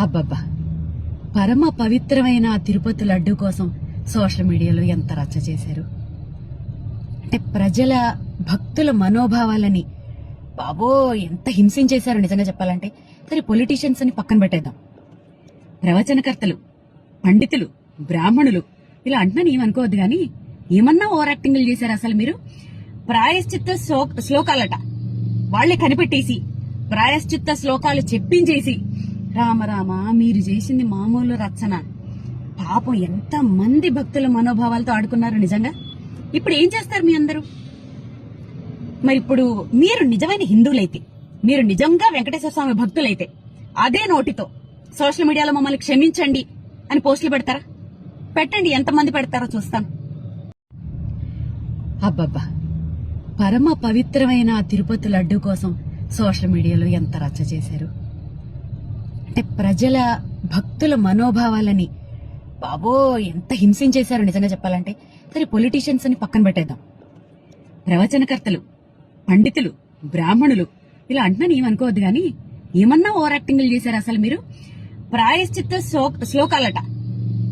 అబ్బబ్బా, పరమ పవిత్రమైన ఆ తిరుపతి లడ్డు కోసం సోషల్ మీడియాలో ఎంత రచ్చ చేశారు. అంటే ప్రజల భక్తుల మనోభావాలని బాబో ఎంత హింసించేశారు నిజంగా చెప్పాలంటే. సరే, పొలిటీషియన్స్ అని పక్కన పెట్టేద్దాం. ప్రవచనకర్తలు, పండితులు, బ్రాహ్మణులు ఇలా అంటున్నాను ఏమనుకోవద్దు గాని, ఏమన్నా ఓవర్ యాక్టింగ్లు చేశారు అసలు మీరు. ప్రాయశ్చిత్త శ్లోకాలట వాళ్లే కనిపెట్టేసి ప్రాయశ్చిత్త శ్లోకాలు చెప్పించేసి రామరామ మీరు చేసింది మామూలు రచన. పాపం ఎంత మంది భక్తుల మనోభావాలతో ఆడుకున్నారు నిజంగా. ఇప్పుడు ఏం చేస్తారు మీ అందరూ? మరి ఇప్పుడు మీరు నిజమైన హిందువులైతే, మీరు నిజంగా వెంకటేశ్వర స్వామి భక్తులైతే అదే నోటితో సోషల్ మీడియాలో మమ్మల్ని క్షమించండి అని పోస్టులు పెడతారా? పెట్టండి, ఎంతమంది పెడతారో చూస్తాను. అబ్బబ్బా, పరమ పవిత్రమైన ఆ తిరుపతి లడ్డు కోసం సోషల్ మీడియాలో ఎంత రచ్చ చేశారు. అంటే ప్రజల భక్తుల మనోభావాలని బాబో ఎంత హింసించేశారు నిజంగా చెప్పాలంటే. సరే, పొలిటీషియన్స్ అని పక్కన పెట్టేద్దాం. ప్రవచనకర్తలు, పండితులు, బ్రాహ్మణులు ఇలా అంటున్నాను ఏమనుకోవద్దు గాని, ఏమన్నా ఓవర్ యాక్టింగ్లు చేశారు అసలు మీరు. ప్రాయశ్చిత్త శ్లోకాలట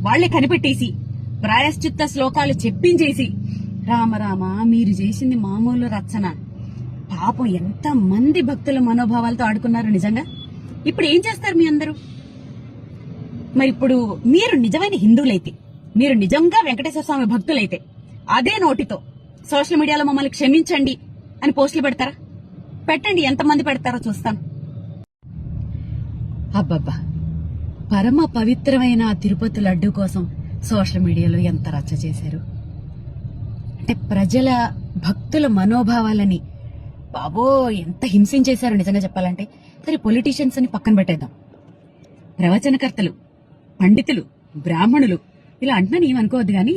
వాళ్లే కనిపెట్టేసి ప్రాయశ్చిత్త శ్లోకాలు చెప్పించేసి రామరామ మీరు చేసింది మామూలు రచన. పాపం ఎంత మంది భక్తుల మనోభావాలతో ఆడుకున్నారు నిజంగా. ఇప్పుడు ఏం చేస్తారు మీ అందరూ? మరి ఇప్పుడు మీరు నిజమైన హిందువులైతే, మీరు నిజంగా వెంకటేశ్వర స్వామి భక్తులైతే అదే నోటితో సోషల్ మీడియాలో మమ్మల్ని క్షమించండి అని పోస్టులు పెడతారా? పెట్టండి, ఎంతమంది పెడతారో చూస్తాను. అబ్బబ్బా, పరమ పవిత్రమైన ఆ తిరుపతి లడ్డు కోసం సోషల్ మీడియాలో ఎంత రచ్చ చేశారు. అంటే ప్రజల భక్తుల మనోభావాలని బాబో ఎంత హింసించేశారు నిజంగా చెప్పాలంటే. సరే, పొలిటీషియన్స్ అని పక్కన పెట్టేద్దాం. ప్రవచనకర్తలు, పండితులు, బ్రాహ్మణులు ఇలా అంటున్నాను ఏమనుకోవద్దు గాని,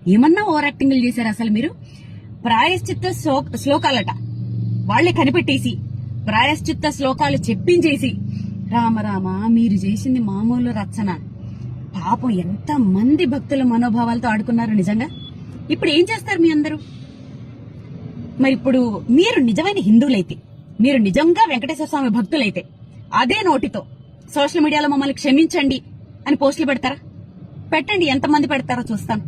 ఏమన్నా ఓవర్ యాక్టింగ్లు చేశారు అసలు మీరు. ప్రాయశ్చిత్త శ్లోకాలట వాళ్లే కనిపెట్టేసి ప్రాయశ్చిత్త శ్లోకాలు చెప్పించేసి రామరామ మీరు చేసింది మామూలు రచన. పాపం ఎంత మంది భక్తుల మనోభావాలతో ఆడుకున్నారు నిజంగా. ఇప్పుడు ఏం చేస్తారు మీ అందరూ? మరి ఇప్పుడు మీరు నిజమైన హిందువులైతే, మీరు నిజంగా వెంకటేశ్వర స్వామి భక్తులైతే అదే నోటితో సోషల్ మీడియాలో మమ్మల్ని క్షమించండి అని పోస్టులు పెడతారా? పెట్టండి, ఎంతమంది పెడతారో చూస్తాను.